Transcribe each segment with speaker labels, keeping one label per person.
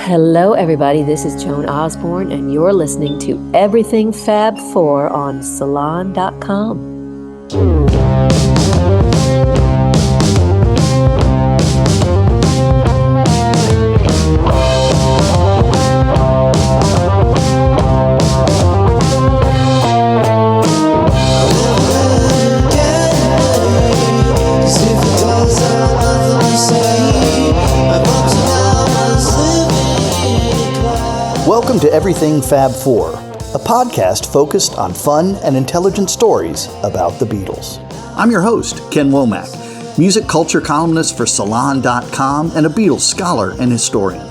Speaker 1: Hello, everybody. This is Joan Osborne, and you're listening to Everything Fab Four on Salon.com.
Speaker 2: Welcome to Everything Fab Four, a podcast focused on fun and intelligent stories about the Beatles. I'm your host, Ken Womack, music culture columnist for Salon.com and a Beatles scholar and historian.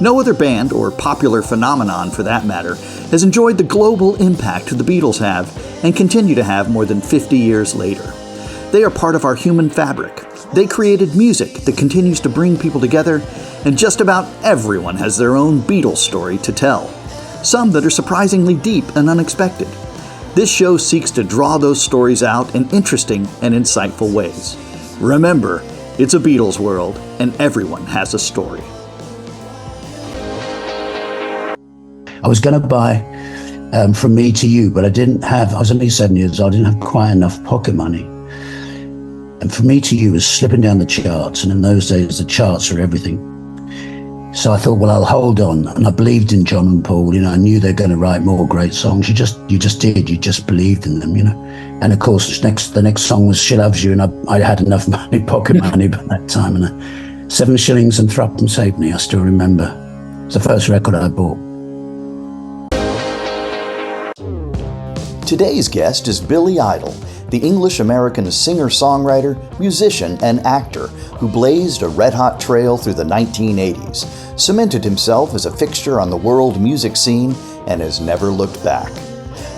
Speaker 2: No other band, or popular phenomenon for that matter, has enjoyed the global impact the Beatles have and continue to have more than 50 years later. They are part of our human fabric. They created music that continues to bring people together, and just about everyone has their own Beatles story to tell, some that are surprisingly deep and unexpected. This show seeks to draw those stories out in interesting and insightful ways. Remember, it's a Beatles world, and everyone has a story.
Speaker 3: I was going to buy From Me to You, but I was only 7 years old, I didn't have quite enough pocket money. And From Me to You was slipping down the charts, and in those days the charts were everything. So I thought, well, I'll hold on. And I believed in John and Paul, I knew they're going to write more great songs. You just did, you just believed in them, And of course, the next song was She Loves You, and I had enough money, pocket money by that time, and 7 shillings and threepence halfpenny, I still remember. It's the first record I bought.
Speaker 2: Today's guest is Billy Idol, the English-American singer-songwriter, musician, and actor who blazed a red-hot trail through the 1980s, cemented himself as a fixture on the world music scene, and has never looked back.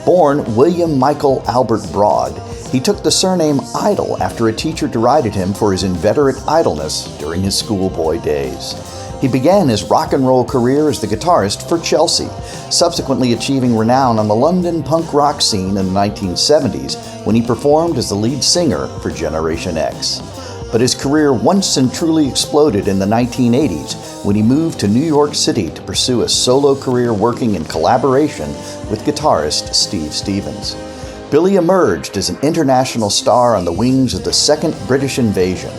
Speaker 2: Born William Michael Albert Broad, he took the surname Idol after a teacher derided him for his inveterate idleness during his schoolboy days. He began his rock and roll career as the guitarist for Chelsea, subsequently achieving renown on the London punk rock scene in the 1970s when he performed as the lead singer for Generation X. But his career once and truly exploded in the 1980s when he moved to New York City to pursue a solo career working in collaboration with guitarist Steve Stevens. Billy emerged as an international star on the wings of the second British invasion,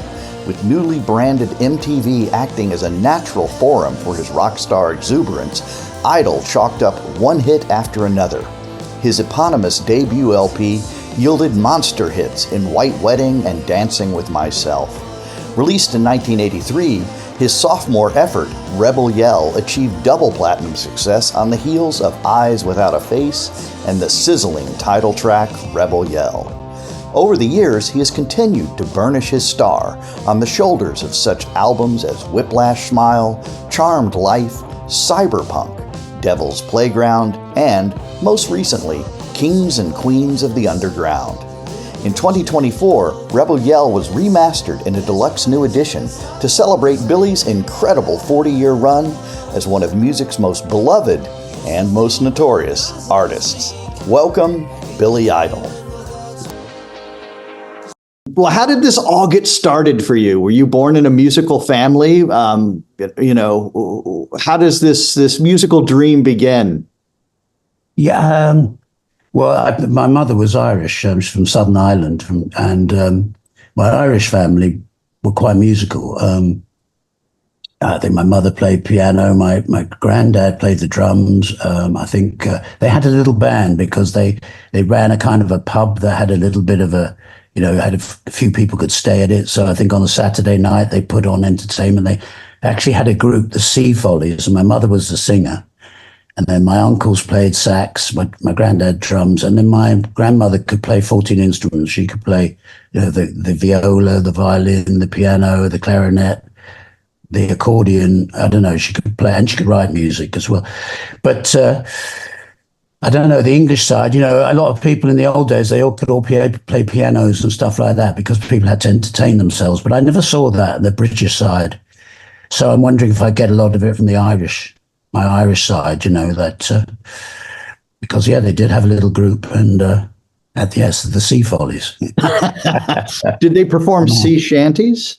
Speaker 2: with newly branded MTV acting as a natural forum for his rock star exuberance. Idol chalked up one hit after another. His eponymous debut LP yielded monster hits in White Wedding and Dancing with Myself. Released in 1983, his sophomore effort, Rebel Yell, achieved double platinum success on the heels of Eyes Without a Face and the sizzling title track, Rebel Yell. Over the years, he has continued to burnish his star on the shoulders of such albums as Whiplash Smile, Charmed Life, Cyberpunk, Devil's Playground, and, most recently, Kings and Queens of the Underground. In 2024, Rebel Yell was remastered in a deluxe new edition to celebrate Billy's incredible 40-year run as one of music's most beloved and most notorious artists. Welcome, Billy Idol. Well, how did this all get started for you? Were you born in a musical family? How does this musical dream begin?
Speaker 3: Yeah, my mother was Irish. She's from Southern Ireland, and my Irish family were quite musical. I think my mother played piano. My granddad played the drums. I think they had a little band because they ran a kind of a pub that had a little bit of a, had a few people could stay at it. So I think on a Saturday night they put on entertainment. They actually had a group, the Sea Follies, and my mother was the singer. And then my uncles played sax, my granddad drums, and then my grandmother could play 14 instruments. She could play the viola, the violin, the piano, the clarinet, the accordion. I don't know, she could play, and she could write music as well. But I don't know, the English side, a lot of people in the old days, they all could play pianos and stuff like that because people had to entertain themselves. But I never saw that on the British side. So I'm wondering if I get a lot of it from my Irish side, because, they did have a little group and the Sea Follies.
Speaker 2: Did they perform sea shanties?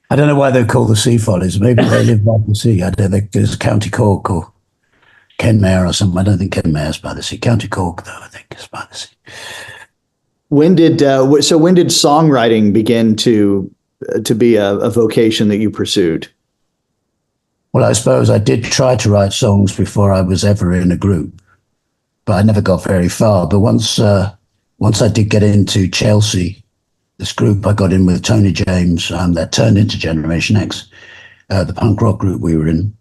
Speaker 3: I don't know why they're called the Sea Follies. Maybe they live by the sea. I don't think there's County Cork or Kenmare or something. I don't think Kenmare's by the sea. County Cork, though, I think is by the sea.
Speaker 2: When did songwriting begin to be a vocation that you pursued?
Speaker 3: Well, I suppose I did try to write songs before I was ever in a group, but I never got very far. But once I did get into Chelsea, this group I got in with Tony James, that turned into Generation X, the punk rock group we were in.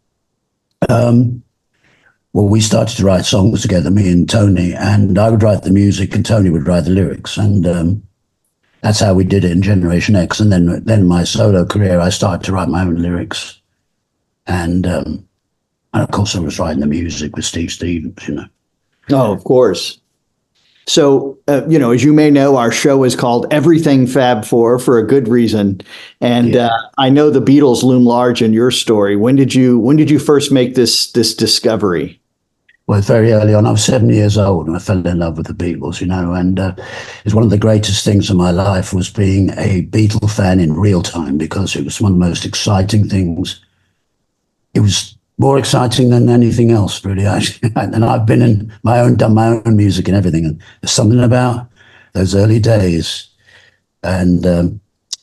Speaker 3: Well, we started to write songs together, me and Tony, and I would write the music and Tony would write the lyrics. And that's how we did it in Generation X. And then my solo career, I started to write my own lyrics. And of course, I was writing the music with Steve Stevens, you know.
Speaker 2: Oh, of course. So, as you may know, our show is called Everything Fab Four for a good reason. And I know the Beatles loom large in your story. When did you first make this discovery?
Speaker 3: Well, very early on. I was 7 years old and I fell in love with the Beatles, you know, and it's one of the greatest things in my life was being a Beatle fan in real time, because it was one of the most exciting things. It was more exciting than anything else, really. And I've done my own music and everything. And there's something about those early days, and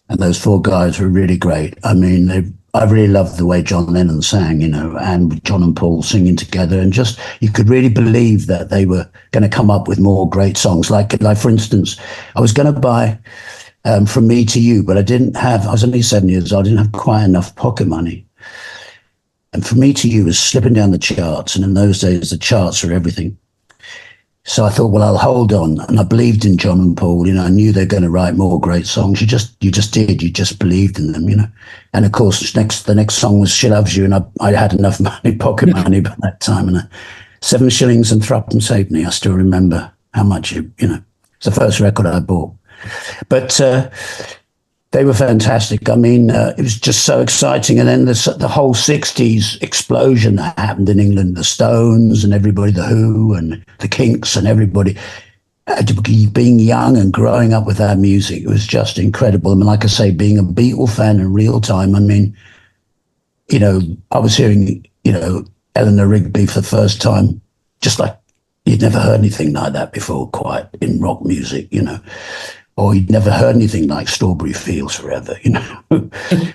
Speaker 3: those four guys were really great. I mean, I really loved the way John Lennon sang, you know, and John and Paul singing together, and just you could really believe that they were going to come up with more great songs. Like for instance, I was going to buy From Me to You, but I was only 7 years old. I didn't have quite enough pocket money. And From Me to You was slipping down the charts. And in those days, the charts were everything. So I thought, well, I'll hold on. And I believed in John and Paul. You know, I knew they're going to write more great songs. You just did. You just believed in them, you know. And of course, the next song was She Loves You. And I had enough money, pocket money by that time. And 7 shillings and threepence halfpenny. I still remember how much, you know, it's the first record I bought. But they were fantastic. I mean, it was just so exciting. And then the whole 60s explosion that happened in England, the Stones and everybody, the Who and the Kinks and everybody, being young and growing up with that music, it was just incredible. I mean, like I say, being a Beatle fan in real time, I mean, you know, I was hearing, you know, Eleanor Rigby for the first time, just like you'd never heard anything like that before, quite, in rock music, you know. Or you'd never heard anything like Strawberry Fields Forever, you know,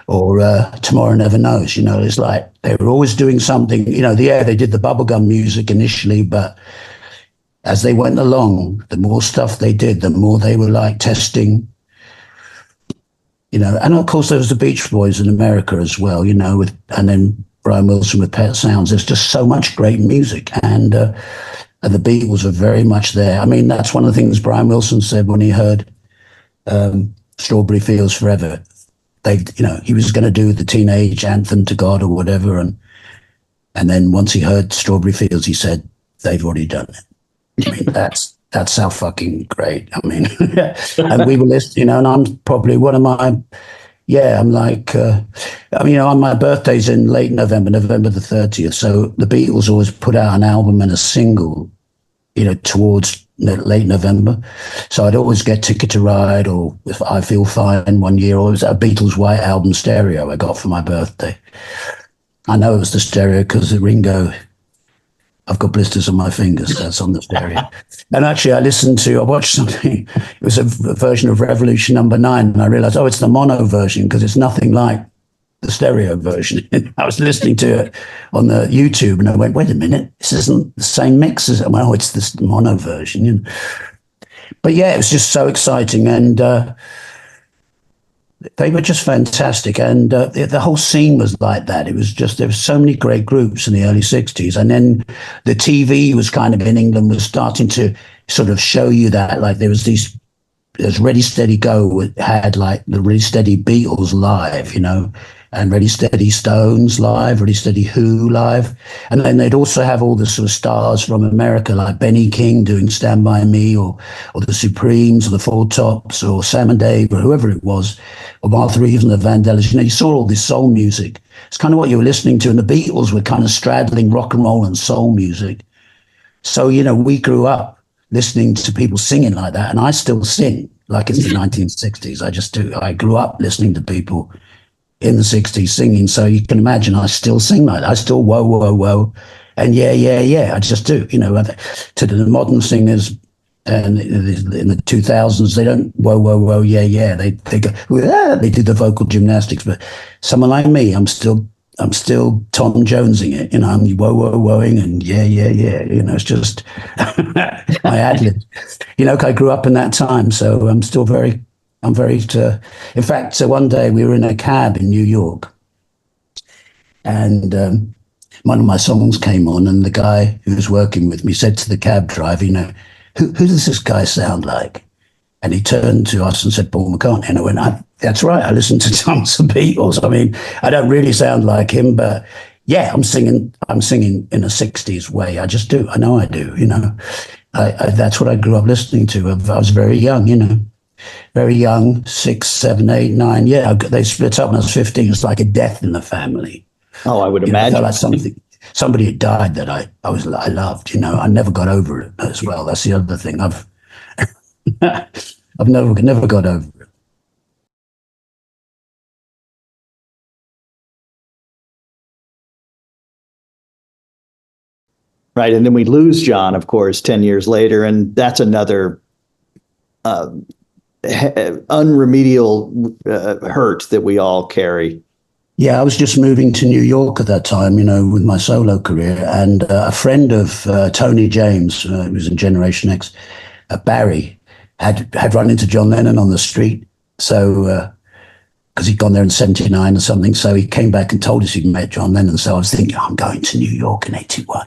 Speaker 3: or Tomorrow Never Knows, you know. It's like they were always doing something, you know. They did the bubblegum music initially, but as they went along, the more stuff they did, the more they were like testing, you know. And of course, there was the Beach Boys in America as well, you know, and then Brian Wilson with Pet Sounds. There's just so much great music, and the Beatles are very much there. I mean, that's one of the things Brian Wilson said when he heard Strawberry Fields Forever. You know, he was going to do the teenage anthem to God or whatever, and then once he heard Strawberry Fields, he said, "They've already done it." I mean, that's how fucking great. I mean, and we were listening, you know, and I'm probably one of my, I'm like, I mean, you know, on my birthday's in late November the 30th. So the Beatles always put out an album and a single, you know, towards late November. So I'd always get Ticket to Ride or If I Feel Fine one year, or it was a Beatles White Album stereo I got for my birthday. I know it was the stereo because the Ringo, I've got blisters on my fingers, that's on the stereo. And actually I watched something, it was a version of Revolution Number 9, and I realized, it's the mono version because it's nothing like the stereo version. I was listening to it on the YouTube and I went, wait a minute, this isn't the same mix as it. Well, it's this mono version, you know. But yeah, it was just so exciting, and they were just fantastic, and the whole scene was like that. It was just, there were so many great groups in the early 60s, and then the TV was kind of in England was starting to sort of show you that, like there's Ready Steady Go had like the Ready Steady Beatles live, you know, and Ready Steady Stones live, Ready Steady Who live. And then they'd also have all the sort of stars from America, like Benny King doing Stand By Me, or the Supremes, or the Four Tops, or Sam and Dave, or whoever it was, or Martha Reeves and the Vandellas. You know, you saw all this soul music. It's kind of what you were listening to. And the Beatles were kind of straddling rock and roll and soul music. So, you know, we grew up listening to people singing like that. And I still sing like it's the 1960s. I just do. I grew up listening to people in the 60s singing. So you can imagine I still sing like that. I still whoa, whoa, whoa. And yeah, yeah, yeah. I just do, to the modern singers and in the 2000s, they don't whoa, whoa, whoa, yeah, yeah. They go, they do the vocal gymnastics. But someone like me, I'm still Tom Jonesing it, I'm whoa, whoa, whoaing and yeah, yeah, yeah. It's just my ad lib. I grew up in that time. So I'm very, in fact, so one day we were in a cab in New York and one of my songs came on and the guy who was working with me said to the cab driver, who does this guy sound like? And he turned to us and said, Paul McCartney. And I went, that's right. I listened to tons of Beatles. I mean, I don't really sound like him, but yeah, I'm singing in a 60s way. I just do. I know I do, that's what I grew up listening to. I was very young, very young, 6, 7, 8, 9. Yeah, they split up when I was 15. It's like a death in the family.
Speaker 2: Oh, I would imagine.
Speaker 3: I felt like somebody had died that I loved. I never got over it as well. That's the other thing. I've never got over it.
Speaker 2: Right, and then we lose John, of course, 10 years later, and that's another unremedial hurt that we all carry.
Speaker 3: Yeah, I was just moving to New York at that time, with my solo career, and a friend of Tony James, who was in Generation X, Barry, had run into John Lennon on the street. So, because he'd gone there in 79 or something. So he came back and told us he'd met John Lennon. So I was thinking, I'm going to New York in 81.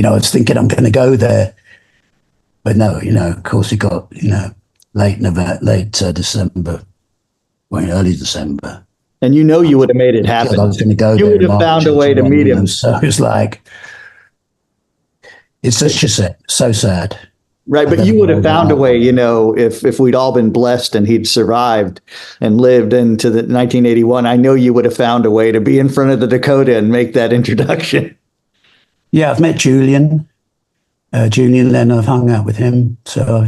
Speaker 3: I was thinking I'm going to go there. But no, of course he got, late December, early December.
Speaker 2: And you would have made it happen.
Speaker 3: I was going to go
Speaker 2: you
Speaker 3: there.
Speaker 2: You would have found a way to meet him.
Speaker 3: So it's like, it's such a sad, so sad.
Speaker 2: Right, but you would have found a way, if we'd all been blessed and he'd survived and lived into the 1981, I know you would have found a way to be in front of the Dakota and make that introduction.
Speaker 3: Yeah, I've met Julian Lennon. I've hung out with him. So,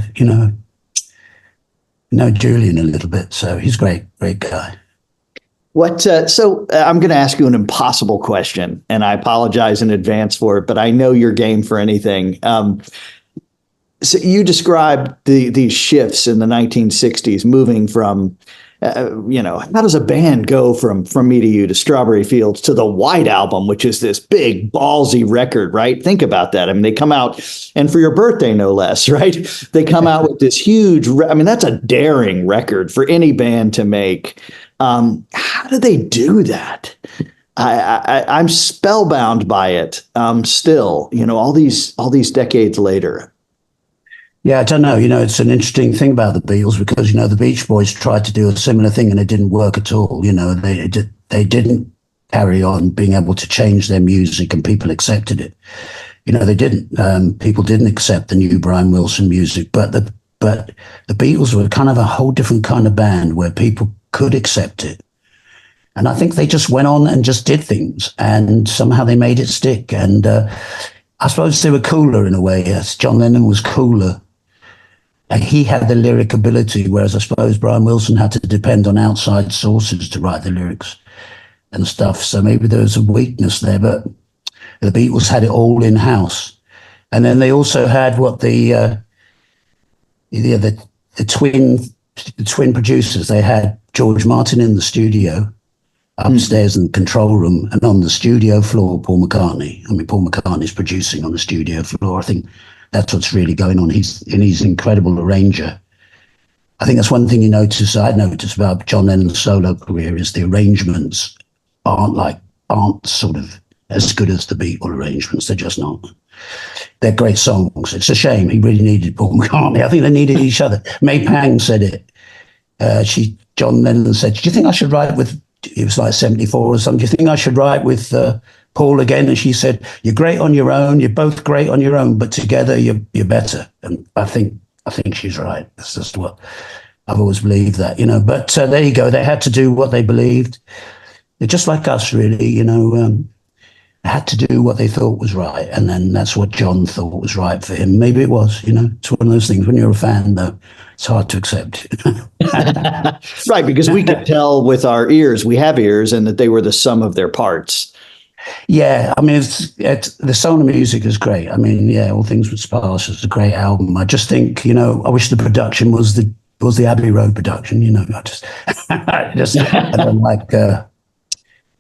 Speaker 3: know Julian a little bit. So he's great guy.
Speaker 2: So I'm going to ask you an impossible question, and I apologize in advance for it, but I know you're game for anything. So you described these shifts in the 1960s, moving from, how does a band go from Me to You to Strawberry Fields to the White Album, which is this big ballsy record, right? Think about that. I mean, they come out, and for your birthday, no less, right? They come out with this huge, that's a daring record for any band to make. How do they do that? I'm spellbound by it. Still, all these decades later.
Speaker 3: Yeah, I don't know. It's an interesting thing about the Beatles because, the Beach Boys tried to do a similar thing and it didn't work at all. They didn't carry on being able to change their music and people accepted it. They didn't. People didn't accept the new Brian Wilson music, but the Beatles were kind of a whole different kind of band where people could accept it. And I think they just went on and just did things and somehow they made it stick. And I suppose they were cooler in a way. Yes, John Lennon was cooler. And he had the lyric ability, whereas I suppose Brian Wilson had to depend on outside sources to write the lyrics and stuff. So maybe there was a weakness there, but the Beatles had it all in-house. And then they also had what the twin producers. They had George Martin in the studio, upstairs in the control room, and on the studio floor, Paul McCartney. Paul McCartney's producing on the studio floor. I think that's what's really going on. He's an incredible arranger. I think that's one thing I'd noticed about John Lennon's solo career is the arrangements aren't sort of as good as the Beatle arrangements. They're just not. They're great songs. It's a shame. He really needed Paul McCartney. I think they needed each other. May Pang said it. John Lennon said, do you think I should write with, it was like 74 or something, do you think I should write with Paul again? And she said, you're great on your own. You're both great on your own, but together you're better. And I think she's right. That's just what I've always believed that, but there you go. They had to do what they believed. They're just like us, really, had to do what they thought was right. And then that's what John thought was right for him. Maybe it was, it's one of those things. When you're a fan, though, it's hard to accept.
Speaker 2: Right, because we could tell with our ears, we have ears, and that they were the sum of their parts.
Speaker 3: Yeah, I mean, the soul of music is great. I mean, yeah, All Things But Sparse is a great album. I just think, I wish the production was the Abbey Road production. I don't like.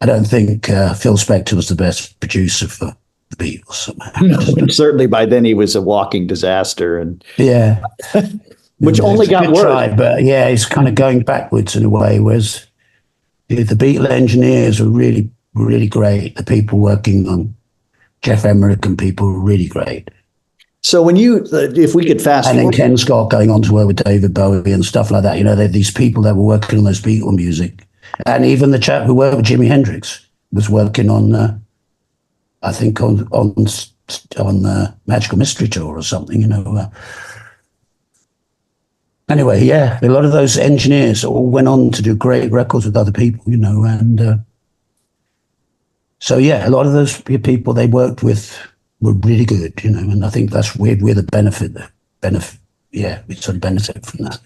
Speaker 3: I don't think Phil Spector was the best producer for the Beatles.
Speaker 2: No, certainly by then he was a walking disaster, and
Speaker 3: yeah,
Speaker 2: which only got worse.
Speaker 3: Try, but yeah, he's kind of going backwards in a way. Whereas the Beatle engineers were really, really great. The people working on Jeff Emmerich and people were really great.
Speaker 2: So when if we could fast
Speaker 3: and then
Speaker 2: forward,
Speaker 3: Ken Scott going on to work with David Bowie and stuff like that. They had these people that were working on those Beatle music. And even the chap who worked with Jimi Hendrix was working on, I think, on Magical Mystery Tour or something. Anyway, yeah, a lot of those engineers all went on to do great records with other people, and so yeah, a lot of those people they worked with were really good, and I think that's we're the benefit. Yeah, we sort of benefit from that.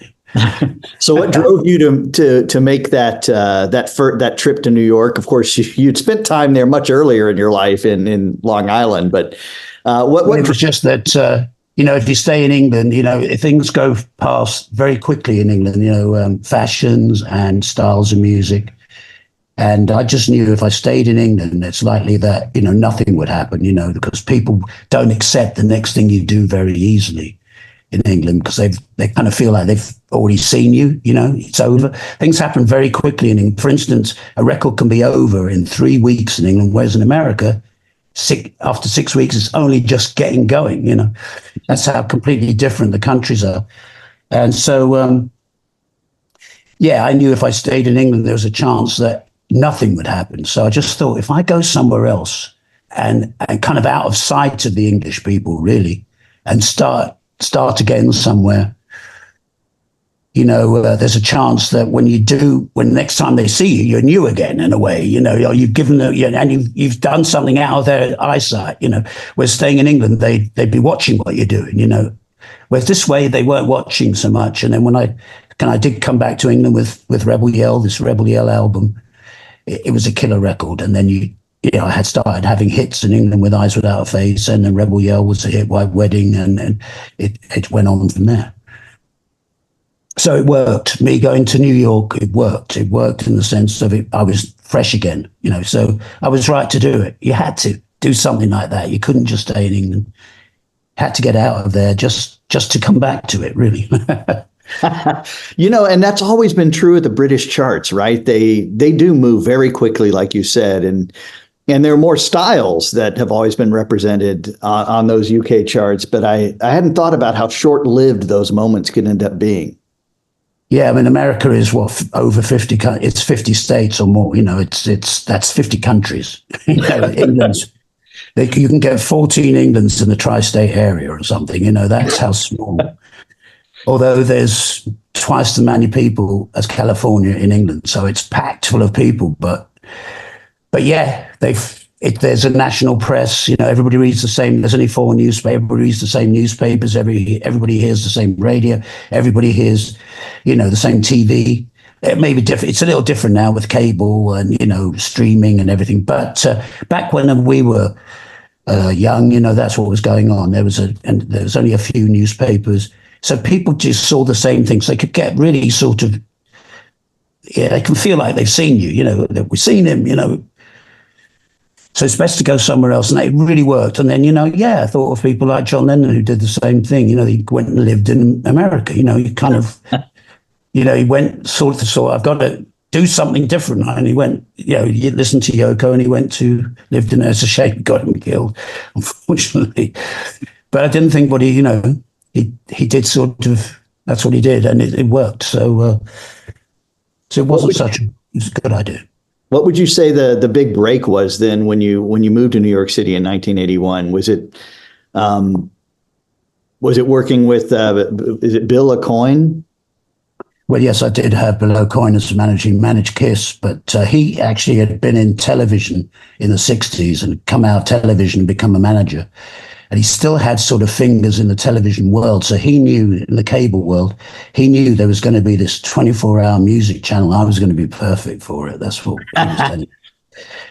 Speaker 2: So what drove you to make that trip to New York? Of course, you'd spent time there much earlier in your life in Long Island, but what
Speaker 3: it was just that if you stay in England, things go past very quickly in England. Fashions and styles of music, and I just knew if I stayed in England, it's likely that nothing would happen. Because people don't accept the next thing you do very easily in England, because they kind of feel like they've already seen you, it's over. Things happen very quickly in England. For instance, a record can be over in 3 weeks in England, whereas in America, after 6 weeks, it's only just getting going, That's how completely different the countries are. And so, yeah, I knew if I stayed in England, there was a chance that nothing would happen. So I just thought, if I go somewhere else and kind of out of sight of the English people, really, and start again somewhere, there's a chance that when next time they see you, you're new again in a way, you've given them, and you've done something out of their eyesight, Whereas staying in England, they'd be watching what you're doing, Whereas this way they weren't watching so much. And then when I did come back to England with Rebel Yell, this Rebel Yell album, it was a killer record. And then I had started having hits in England with Eyes Without a Face, and then Rebel Yell was a hit, White Wedding, and it went on from there. So it worked. Me going to New York, it worked. It worked in the sense of I was fresh again, so I was right to do it. You had to do something like that. You couldn't just stay in England. Had to get out of there just to come back to it, really.
Speaker 2: And that's always been true of the British charts, right? They do move very quickly, like you said, and there are more styles that have always been represented on those UK charts. But I hadn't thought about how short-lived those moments can end up being.
Speaker 3: Yeah, I mean, America is over 50. It's 50 states or more. That's 50 countries. England's. You can get 14 Englands in the tri-state area or something. That's how small. Although there's twice as many people as California in England, so it's packed full of people. But yeah, there's a national press. Everybody reads the same. There's only 4 newspapers. Everybody reads the same newspapers. Everybody hears the same radio. Everybody hears, the same TV. It may be different. It's a little different now with cable and streaming and everything. But back when we were young, that's what was going on. There was only a few newspapers. So people just saw the same things. They could get really sort of, they can feel like they've seen you, that we've seen him, So it's best to go somewhere else. And it really worked. And then, I thought of people like John Lennon who did the same thing. He went and lived in America. He kind of, he went sort of, I've got to do something different. And he went, he listened to Yoko and he lived in there. It's a shame he got him killed, unfortunately. But I didn't think he did sort of, that's what he did, and it worked. So it wasn't it was a good idea.
Speaker 2: What would you say the big break was then when you moved to New York City in 1981? Was it working with is it Bill Aucoin?
Speaker 3: Well, yes, I did have Below Coiners managed Kiss, but he actually had been in television in the 60s and come out of television and become a manager. And he still had sort of fingers in the television world. So he knew, in the cable world, he knew there was going to be this 24-hour music channel. I was going to be perfect for it. That's what he was telling me.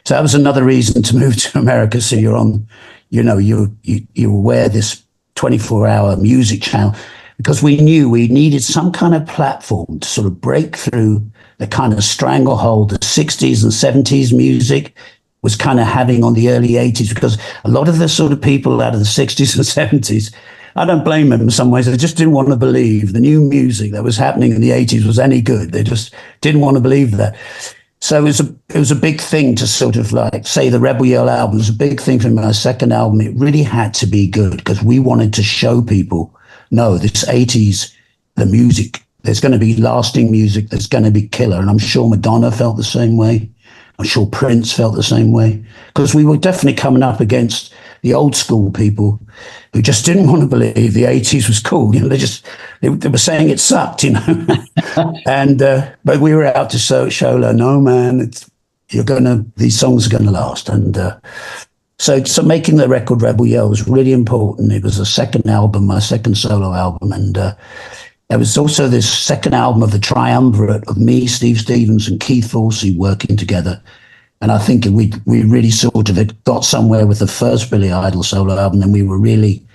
Speaker 3: So that was another reason to move to America. So you're on, you wear this 24-hour music channel, because we knew we needed some kind of platform to sort of break through the kind of stranglehold the 60s and 70s music was kind of having on the early 80s, because a lot of the sort of people out of the 60s and 70s, I don't blame them in some ways, they just didn't want to believe the new music that was happening in the 80s was any good. They just didn't want to believe that. So it was a big thing to sort of like say the Rebel Yell album was a big thing for my second album. It really had to be good because we wanted to show people, no, this 80s, the music, there's going to be lasting music, there's going to be killer. And I'm sure Madonna felt the same way. I'm sure Prince felt the same way, because we were definitely coming up against the old school people who just didn't want to believe the 80s was cool. They were saying it sucked, and but we were out to show them, no man, these songs are gonna last. And so making the record Rebel Yell was really important. It was the second album, my second solo album, and there was also this second album of the triumvirate of me, Steve Stevens, and Keith Forsey working together. And I think we really sort of had got somewhere with the first Billy Idol solo album, and we were really,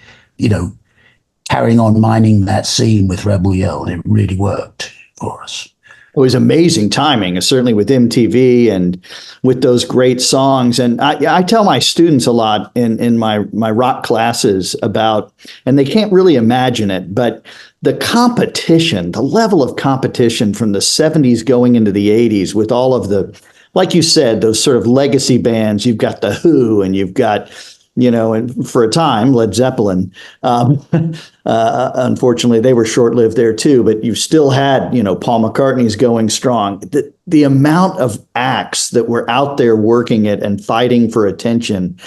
Speaker 3: carrying on mining that scene with Rebel Yell, and it really worked for us.
Speaker 2: It was amazing timing, certainly with MTV and with those great songs. And I tell my students a lot in my rock classes about, and they can't really imagine it, but the competition, the level of competition from the 70s going into the 80s with all of the, like you said, those sort of legacy bands. You've got The Who, and you've got, and for a time, Led Zeppelin. Unfortunately, they were short-lived there too, but you still had, Paul McCartney's going strong. The amount of acts that were out there working it and fighting for attention,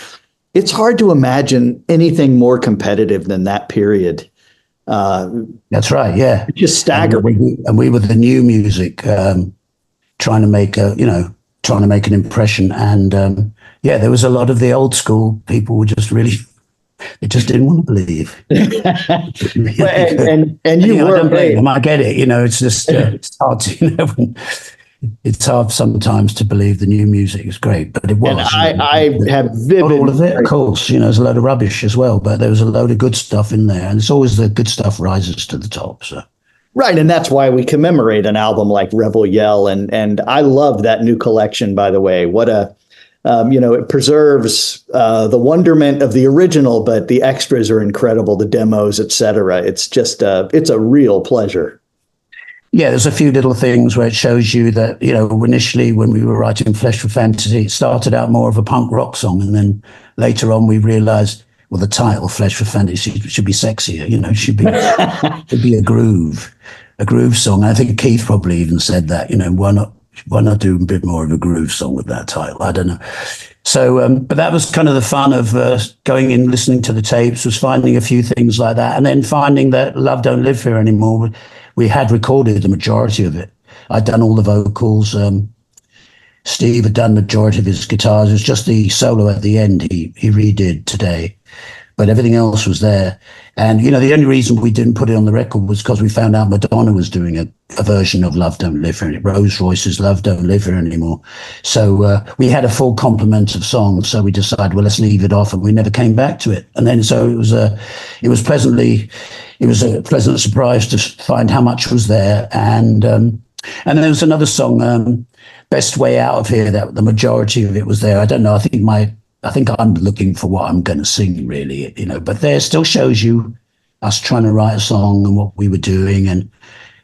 Speaker 2: it's hard to imagine anything more competitive than that period.
Speaker 3: That's right, yeah.
Speaker 2: It's just staggering.
Speaker 3: And we were the new music, trying to make an impression. And there was a lot of the old school people were just really, they just didn't want to believe.
Speaker 2: and you were. I don't blame
Speaker 3: them. I get it. It's just it's hard to. It's hard sometimes to believe the new music is great, but it was.
Speaker 2: And I have vivid.
Speaker 3: Not all of it, of course. There's a load of rubbish as well, but there was a load of good stuff in there, and it's always the good stuff rises to the top. So.
Speaker 2: Right, and that's why we commemorate an album like Rebel Yell, and I love that new collection. By the way, what a it preserves the wonderment of the original, but the extras are incredible, the demos, etc. It's just it's a real pleasure.
Speaker 3: Yeah, there's a few little things where it shows you that, initially when we were writing Flesh for Fantasy, it started out more of a punk rock song. And then later on, we realized, well, the title Flesh for Fantasy should be sexier, should be a groove song. I think Keith probably even said that, why not do a bit more of a groove song with that title? I don't know. So, but that was kind of the fun of going in, listening to the tapes, was finding a few things like that. And then finding that Love Don't Live Here Anymore, we had recorded the majority of it. I'd done all the vocals. Steve had done the majority of his guitars. It was just the solo at the end he redid today. But everything else was there. And, the only reason we didn't put it on the record was because we found out Madonna was doing a version of Love Don't Live Here Anymore, Rolls Royce's Love Don't Live Here Anymore. So we had a full complement of songs. So we decided, well, let's leave it off. And we never came back to it. And then so it was a pleasant surprise to find how much was there. And there was another song, Best Way Out of Here, that the majority of it was there. I don't know. I think I'm looking for what I'm going to sing, really, but there still shows you us trying to write a song and what we were doing. And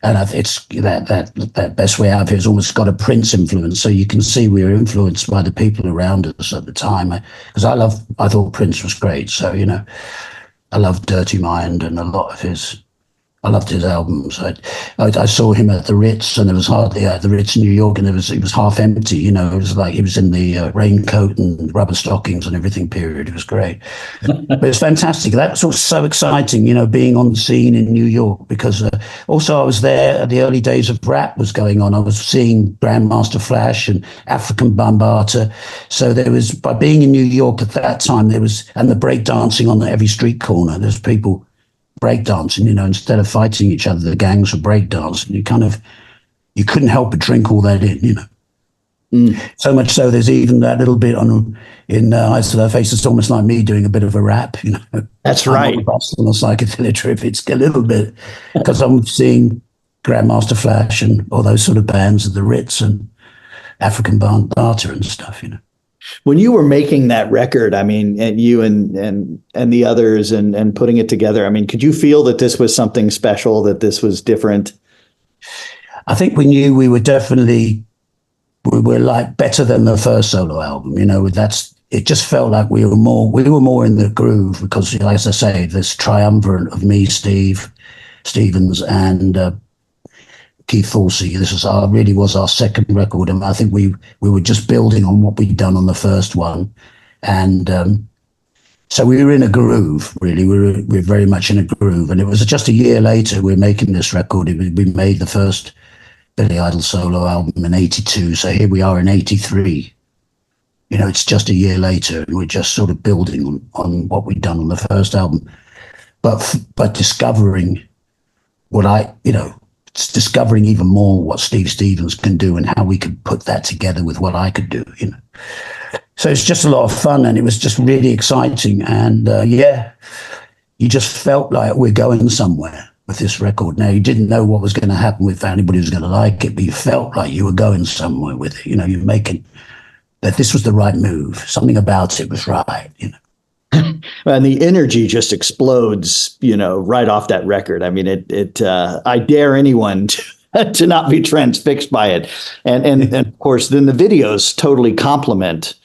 Speaker 3: it's that Best Way Out of Here has almost got a Prince influence. So you can see we were influenced by the people around us at the time, because I thought Prince was great. So, I love Dirty Mind and a lot of his I loved his albums. I saw him at the Ritz, and it was hardly at the Ritz in New York, and it was half empty. You know, it was like he was in the raincoat and rubber stockings and everything. Period. It was great, but it's fantastic. That was so exciting. You know, being on the scene in New York, because also I was there at the early days of rap was going on. I was seeing Grandmaster Flash and African Bambaataa. So there was, by being in New York at that time, there was, and the breakdancing on every street corner. There's people breakdancing, you know, instead of fighting each other, the gangs were breakdancing. You couldn't help but drink all that in, you know. So much so, there's even that little bit in Eyes to Their Face. It's almost like me doing a bit of a rap, you know.
Speaker 2: That's right.
Speaker 3: On the psychedelic trip, it's a little bit, because I'm seeing Grandmaster Flash and all those sort of bands at the Ritz and African Bambaataa and stuff, you know.
Speaker 2: When you were making that record, I mean, and you and the others and putting it together, I mean, could you feel that this was something special, that this was different?
Speaker 3: I think we knew we were like better than the first solo album, you know. It just felt like we were more in the groove, because, as I say, this triumvirate of me, Stevens, and Keith Forsey. This really was our second record, and I think we were just building on what we'd done on the first one, and so we were in a groove. Really, we were very much in a groove. And it was just a year later we were making this record. We made the first Billy Idol solo album in '82. So here we are in '83. You know, it's just a year later, and we're just sort of building on what we'd done on the first album, but discovering discovering even more what Steve Stevens can do and how we could put that together with what I could do, you know. So it's just a lot of fun, and it was just really exciting. And you just felt like we're going somewhere with this record. Now, you didn't know what was going to happen, with anybody was going to like it, but you felt like you were going somewhere with it. You know, you're making that this was the right move. Something about it was right, you know.
Speaker 2: And the energy just explodes, you know, right off that record. I mean, I dare anyone to not be transfixed by it. And of course, then the videos totally complement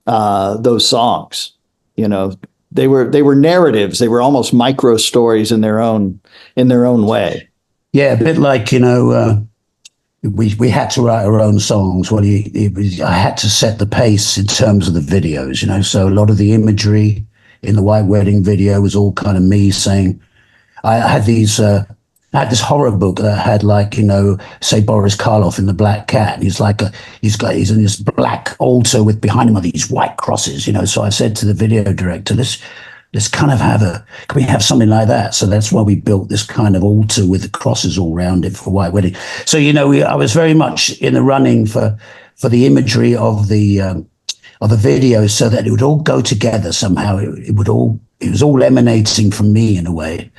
Speaker 2: those songs. You know, they were narratives. They were almost micro stories in their own way.
Speaker 3: Yeah, a bit like, you know, we had to write our own songs. Well, I had to set the pace in terms of the videos, you know. So a lot of the imagery in the White Wedding video was all kind of me saying, I had this horror book that had, like, you know, say Boris Karloff in The Black Cat. And he's in this black altar with behind him are these white crosses, you know. So I said to the video director, let's kind of can we have something like that? So that's why we built this kind of altar with the crosses all around it for White Wedding. So, you know, I was very much in the running for the imagery of the video, so that it would all go together somehow. It was all emanating from me in a way,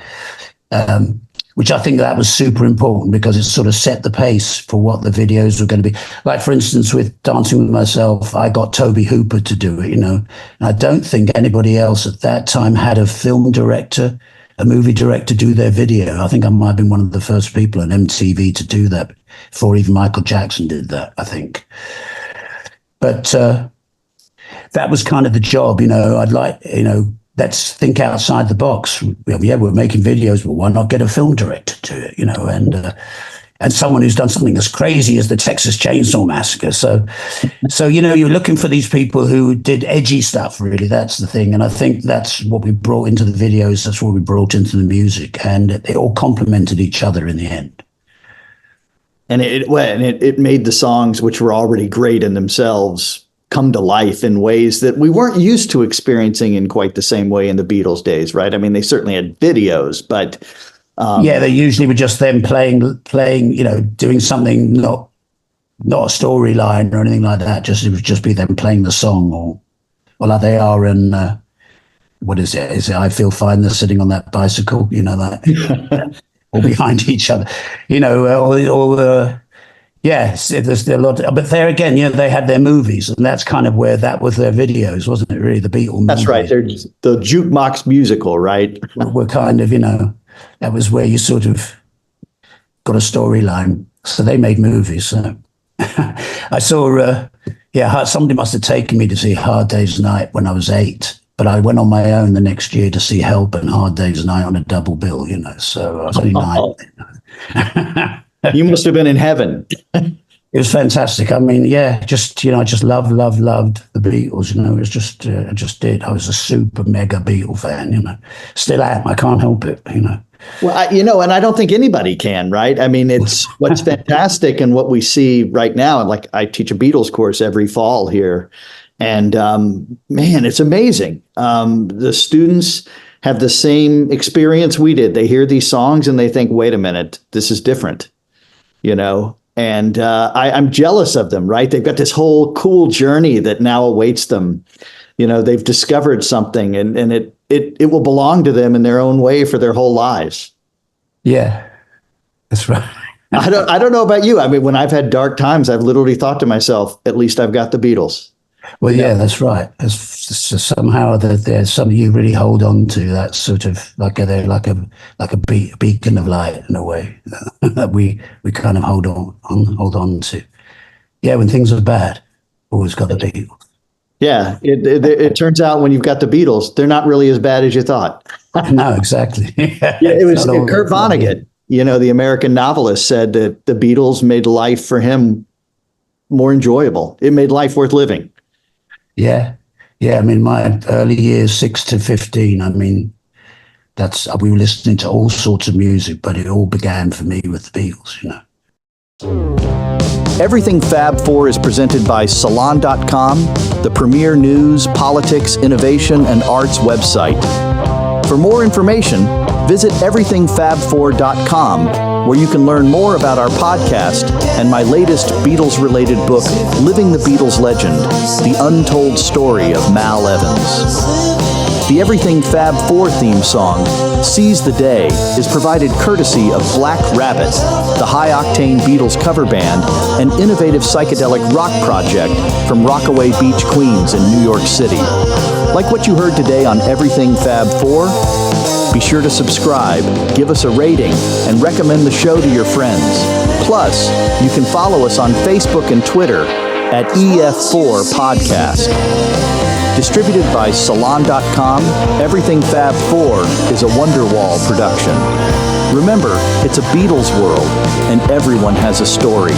Speaker 3: which I think that was super important, because it sort of set the pace for what the videos were going to be. Like, for instance, with Dancing With Myself, I got Toby Hooper to do it, you know. And I don't think anybody else at that time had a film director, a movie director do their video. I think I might have been one of the first people on MTV to do that, before even Michael Jackson did that, I think. But that was kind of the job, you know. I'd like, you know, let's think outside the box. Yeah, we're making videos, but why not get a film director to it, you know, and someone who's done something as crazy as the Texas Chainsaw Massacre. So, you know, you're looking for these people who did edgy stuff, really. That's the thing. And I think that's what we brought into the videos. That's what we brought into the music. And they all complemented each other in the end.
Speaker 2: And it made the songs, which were already great in themselves, come to life in ways that we weren't used to experiencing in quite the same way in the Beatles days, right? I mean, they certainly had videos, but
Speaker 3: they usually were just them playing, you know, doing something, not a storyline or anything like that. It would just be them playing the song, or like they are in what is it? Is it I Feel Fine? They're sitting on that bicycle, you know, that all behind each other, you know, yes, there's a lot, but there again, you know, they had their movies, and that's kind of where that was their videos, wasn't it? Really, the Beatles.
Speaker 2: That's movies. Right. They're the jukebox musical, right?
Speaker 3: We're kind of, you know, that was where you sort of got a storyline. So they made movies. So I saw, somebody must have taken me to see Hard Day's Night when I was 8. but I went on my own the next year to see Help and Hard Day's Night on a double bill, so I was only 9.
Speaker 2: You must have been in heaven.
Speaker 3: It was fantastic. I mean, I just loved the Beatles. It was just, I just did. I was a super mega Beatle fan. Still am. I can't help it.
Speaker 2: Well, and I don't think anybody can, right? I mean, it's what's fantastic and what we see right now. Like, I teach a Beatles course every fall here, and man, it's amazing. The students have the same experience we did. They hear these songs and they think, "Wait a minute, this is different," And I'm jealous of them, right? They've got this whole cool journey that now awaits them. They've discovered something, and it will belong to them in their own way for their whole lives.
Speaker 3: Yeah, that's right.
Speaker 2: I don't know about you. I mean, when I've had dark times, I've literally thought to myself, at least I've got the Beatles.
Speaker 3: Well, yeah, that's right. Somehow that there's something you really hold on to. That's sort of they're like a beacon of light in a way that we kind of hold on to. Yeah, when things are bad, always got the Beatles.
Speaker 2: Yeah, it turns out when you've got the Beatles, they're not really as bad as you thought.
Speaker 3: No, exactly.
Speaker 2: It was Kurt Vonnegut, the American novelist, said that the Beatles made life for him more enjoyable. It made life worth living.
Speaker 3: Yeah. I mean, my early years, 6 to 15, I mean, we were listening to all sorts of music, but it all began for me with the Beatles,
Speaker 2: Everything Fab Four is presented by Salon.com, the premier news, politics, innovation, and arts website. For more information, visit everythingfab4.com, where you can learn more about our podcast and my latest Beatles-related book, Living the Beatles Legend, The Untold Story of Mal Evans. The Everything Fab Four theme song, Seize the Day, is provided courtesy of Black Rabbit, the high-octane Beatles cover band, an innovative psychedelic rock project from Rockaway Beach, Queens in New York City. Like what you heard today on Everything Fab Four? Be sure to subscribe, give us a rating, and recommend the show to your friends. Plus, you can follow us on Facebook and Twitter at EF4 Podcast. Distributed by Salon.com, Everything Fab Four is a Wonderwall production. Remember, it's a Beatles world, and everyone has a story.